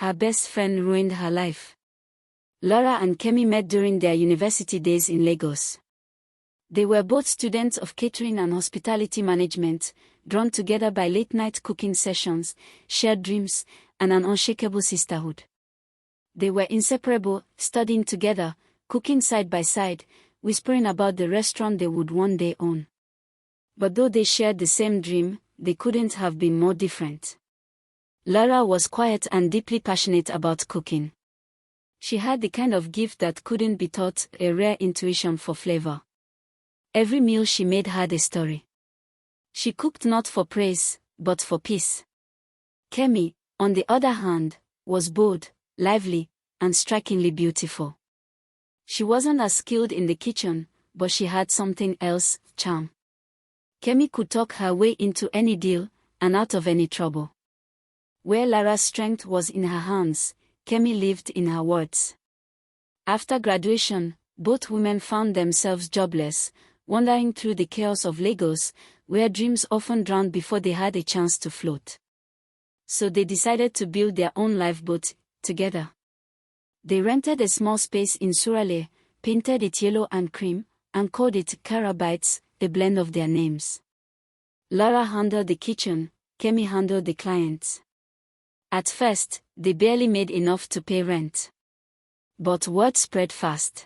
Her best friend ruined her life. Lara and Kemi met during their university days in Lagos. They were both students of catering and hospitality management, drawn together by late-night cooking sessions, shared dreams, and an unshakable sisterhood. They were inseparable, studying together, cooking side by side, whispering about the restaurant they would one day own. But though they shared the same dream, they couldn't have been more different. Lara was quiet and deeply passionate about cooking. She had the kind of gift that couldn't be taught, a rare intuition for flavor. Every meal she made had a story. She cooked not for praise, but for peace. Kemi, on the other hand, was bold, lively, and strikingly beautiful. She wasn't as skilled in the kitchen, but she had something else, charm. Kemi could talk her way into any deal, and out of any trouble. Where Lara's strength was in her hands, Kemi lived in her words. After graduation, both women found themselves jobless, wandering through the chaos of Lagos, where dreams often drowned before they had a chance to float. So they decided to build their own lifeboat, together. They rented a small space in Suraleh, painted it yellow and cream, and called it Lara Bites, a blend of their names. Lara handled the kitchen, Kemi handled the clients. At first, they barely made enough to pay rent. But word spread fast.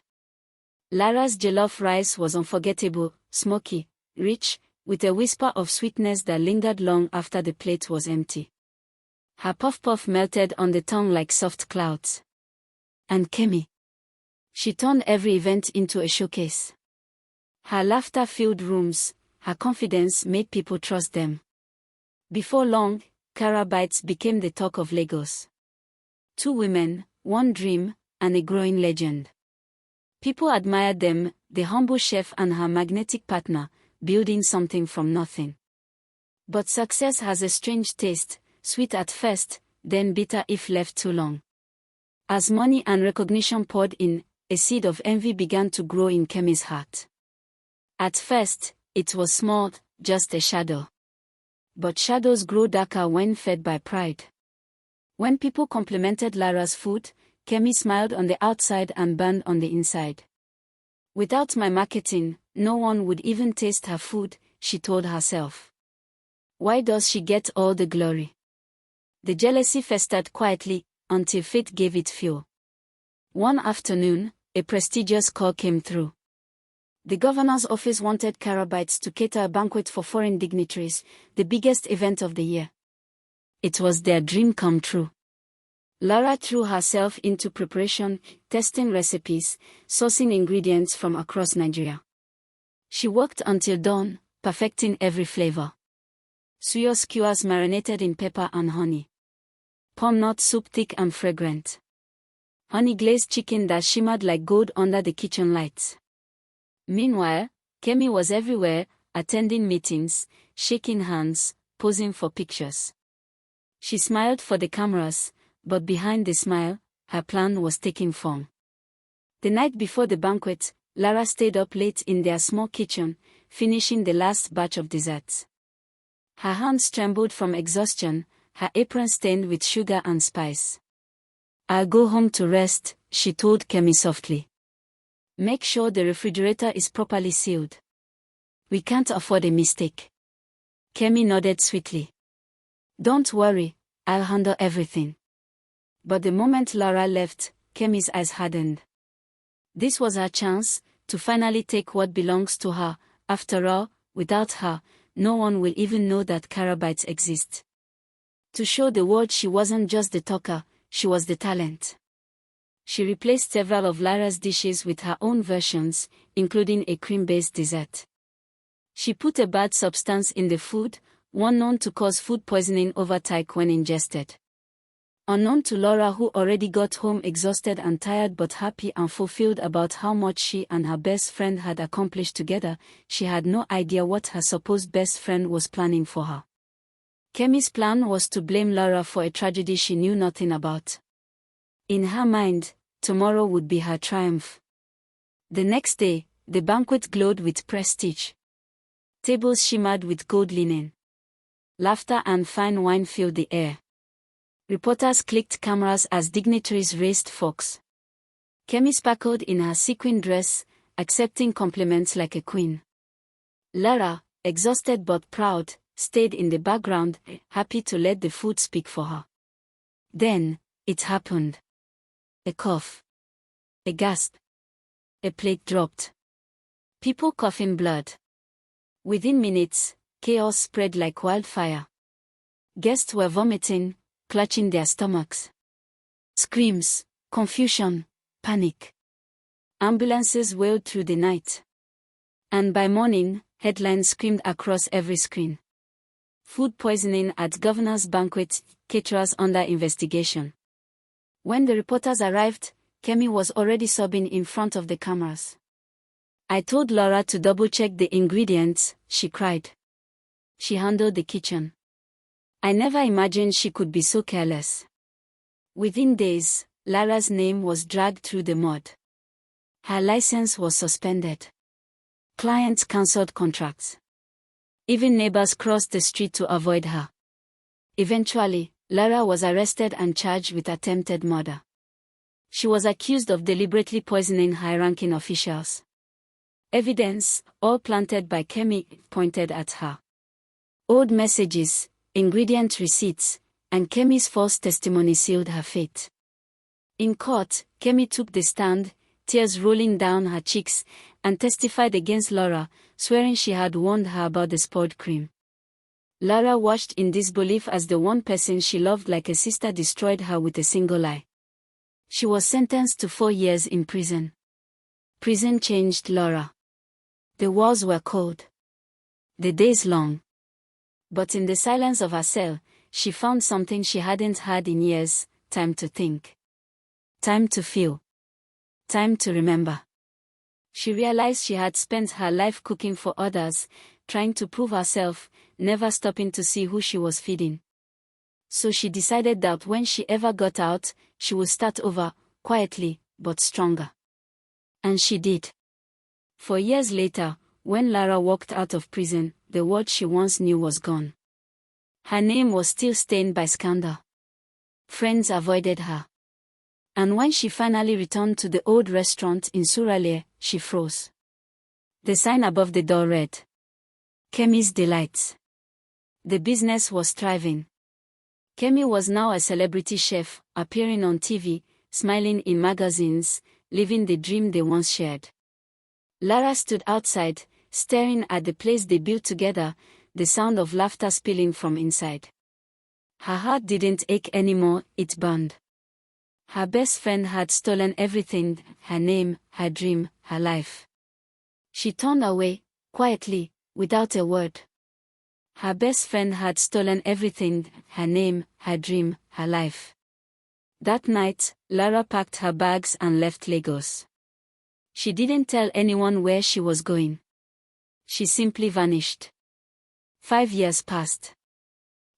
Lara's jollof rice was unforgettable, smoky, rich, with a whisper of sweetness that lingered long after the plate was empty. Her puff-puff melted on the tongue like soft clouds. And Kemi. She turned every event into a showcase. Her laughter filled rooms, her confidence made people trust them. Before long, Lara Bites became the talk of Lagos. Two women, one dream, and a growing legend. People admired them, the humble chef and her magnetic partner, building something from nothing. But success has a strange taste, sweet at first, then bitter if left too long. As money and recognition poured in, a seed of envy began to grow in Kemi's heart. At first, it was small, just a shadow. But shadows grow darker when fed by pride. When people complimented Lara's food, Kemi smiled on the outside and burned on the inside. Without my marketing, no one would even taste her food, she told herself. Why does she get all the glory? The jealousy festered quietly, until fate gave it fuel. One afternoon, a prestigious call came through. The governor's office wanted Lara Bites to cater a banquet for foreign dignitaries, the biggest event of the year. It was their dream come true. Lara threw herself into preparation, testing recipes, sourcing ingredients from across Nigeria. She worked until dawn, perfecting every flavor. Suyo skewers marinated in pepper and honey. Palm nut soup thick and fragrant. Honey glazed chicken that shimmered like gold under the kitchen lights. Meanwhile, Kemi was everywhere, attending meetings, shaking hands, posing for pictures. She smiled for the cameras, but behind the smile, her plan was taking form. The night before the banquet, Lara stayed up late in their small kitchen, finishing the last batch of desserts. Her hands trembled from exhaustion, her apron stained with sugar and spice. "I'll go home to rest," she told Kemi softly. "Make sure the refrigerator is properly sealed. We can't afford a mistake." Kemi nodded sweetly. "Don't worry, I'll handle everything." But the moment Lara left, Kemi's eyes hardened. This was her chance, to finally take what belongs to her. After all, without her, no one will even know that Lara Bites exists. To show the world she wasn't just the talker, she was the talent. She replaced several of Lara's dishes with her own versions, including a cream-based dessert. She put a bad substance in the food, one known to cause food poisoning over time when ingested. Unknown to Lara, who already got home exhausted and tired but happy and fulfilled about how much she and her best friend had accomplished together, she had no idea what her supposed best friend was planning for her. Kemi's plan was to blame Lara for a tragedy she knew nothing about. In her mind, tomorrow would be her triumph. The next day, the banquet glowed with prestige. Tables shimmered with gold linen. Laughter and fine wine filled the air. Reporters clicked cameras as dignitaries raised forks. Kemi sparkled in her sequin dress, accepting compliments like a queen. Lara, exhausted but proud, stayed in the background, happy to let the food speak for her. Then, it happened. A cough. A gasp. A plate dropped. People coughing blood. Within minutes, chaos spread like wildfire. Guests were vomiting, clutching their stomachs. Screams, confusion, panic. Ambulances wailed through the night. And by morning, headlines screamed across every screen. Food poisoning at governor's banquet, caterers under investigation. When the reporters arrived, Kemi was already sobbing in front of the cameras. "I told Lara to double-check the ingredients," she cried. She handled the kitchen. "I never imagined she could be so careless." Within days, Lara's name was dragged through the mud. Her license was suspended. Clients cancelled contracts. Even neighbors crossed the street to avoid her. Eventually, Lara was arrested and charged with attempted murder. She was accused of deliberately poisoning high-ranking officials. Evidence, all planted by Kemi, pointed at her. Old messages, ingredient receipts, and Kemi's false testimony sealed her fate. In court, Kemi took the stand, tears rolling down her cheeks, and testified against Lara, swearing she had warned her about the spoiled cream. Lara watched in disbelief as the one person she loved like a sister destroyed her with a single lie. She was sentenced to 4 years in prison. Prison changed Lara. The walls were cold. The days long. But in the silence of her cell, she found something she hadn't had in years: time to think. Time to feel. Time to remember. She realized she had spent her life cooking for others, trying to prove herself, never stopping to see who she was feeding. So she decided that when she ever got out, she would start over, quietly, but stronger. And she did. For years later, when Lara walked out of prison, the world she once knew was gone. Her name was still stained by scandal. Friends avoided her. And when she finally returned to the old restaurant in Suralere, she froze. The sign above the door read, "Kemi's Delights." The business was thriving. Kemi was now a celebrity chef, appearing on TV, smiling in magazines, living the dream they once shared. Lara stood outside, staring at the place they built together, the sound of laughter spilling from inside. Her heart didn't ache anymore, it burned. Her best friend had stolen everything: her name, her dream, her life. She turned away, quietly, without a word. Her best friend had stolen everything: her name, her dream, her life. That night, Lara packed her bags and left Lagos. She didn't tell anyone where she was going. She simply vanished. 5 years passed.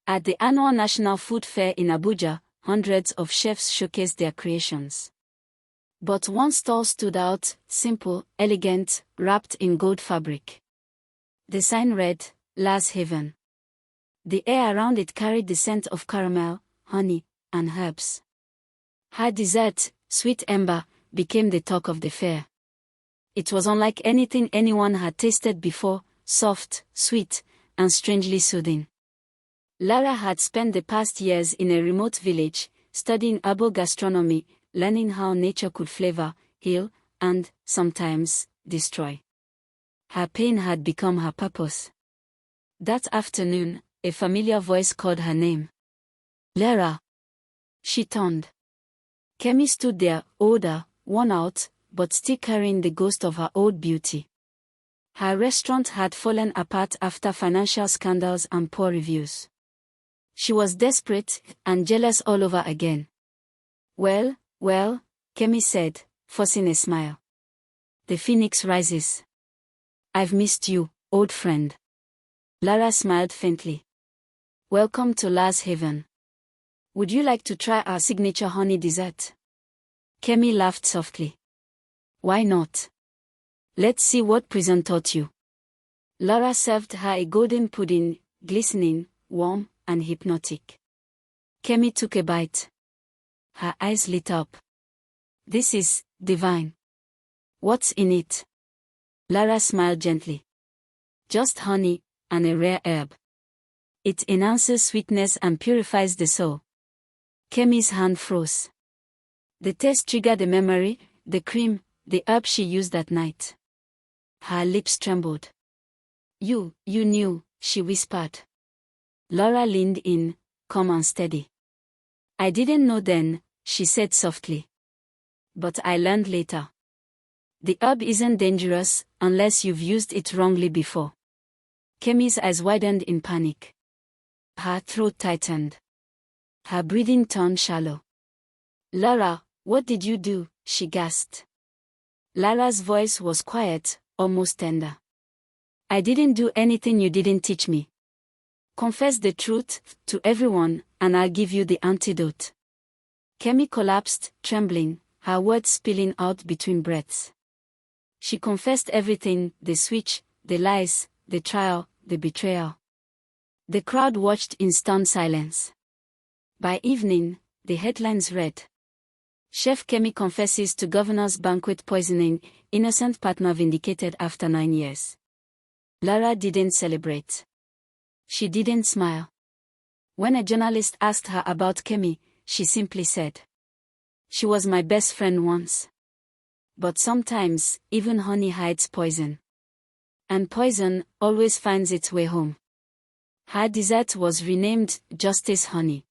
At the annual National Food Fair in Abuja, hundreds of chefs showcased their creations. But one stall stood out: simple, elegant, wrapped in gold fabric. The sign read, "Lara's Haven." The air around it carried the scent of caramel, honey, and herbs. Her dessert, Sweet Ember, became the talk of the fair. It was unlike anything anyone had tasted before: soft, sweet, and strangely soothing. Lara had spent the past years in a remote village, studying herbal gastronomy, learning how nature could flavor, heal, and, sometimes, destroy. Her pain had become her purpose. That afternoon, a familiar voice called her name. "Lara." She turned. Kemi stood there, older, worn out, but still carrying the ghost of her old beauty. Her restaurant had fallen apart after financial scandals and poor reviews. She was desperate, and jealous all over again. Well, Kemi said, forcing a smile. "The phoenix rises. I've missed you, old friend." Lara smiled faintly. "Welcome to Lara's Haven. Would you like to try our signature honey dessert?" Kemi laughed softly. "Why not? Let's see what prison taught you." Lara served her a golden pudding, glistening, warm, and hypnotic. Kemi took a bite. Her eyes lit up. This is divine. What's in it? Lara smiled gently. Just honey, and a rare herb. It enhances sweetness and purifies the soul. Kemi's hand froze. The taste triggered a memory, the cream, the herb she used that night. Her lips trembled. You knew, she whispered. Lara leaned in, calm and steady. I didn't know then, she said softly. But I learned later. The herb isn't dangerous, unless you've used it wrongly before. Kemi's eyes widened in panic. Her throat tightened. Her breathing turned shallow. Lara, what did you do? She gasped. Lara's voice was quiet, almost tender. I didn't do anything you didn't teach me. Confess the truth to everyone, and I'll give you the antidote. Kemi collapsed, trembling, her words spilling out between breaths. She confessed everything, the switch, the lies, the trial, the betrayal. The crowd watched in stunned silence. By evening, the headlines read: Chef Kemi confesses to governor's banquet poisoning, innocent partner vindicated after 9 years. Lara didn't celebrate. She didn't smile. When a journalist asked her about Kemi, she simply said, she was my best friend once. But sometimes, even honey hides poison. And poison always finds its way home. Her dessert was renamed Justice Honey.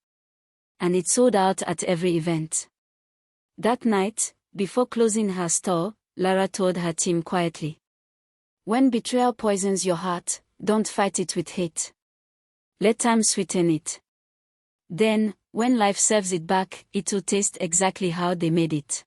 And it sold out at every event. That night, before closing her store, Lara told her team quietly, when betrayal poisons your heart, don't fight it with hate. Let time sweeten it. Then, when life serves it back, it will taste exactly how they made it.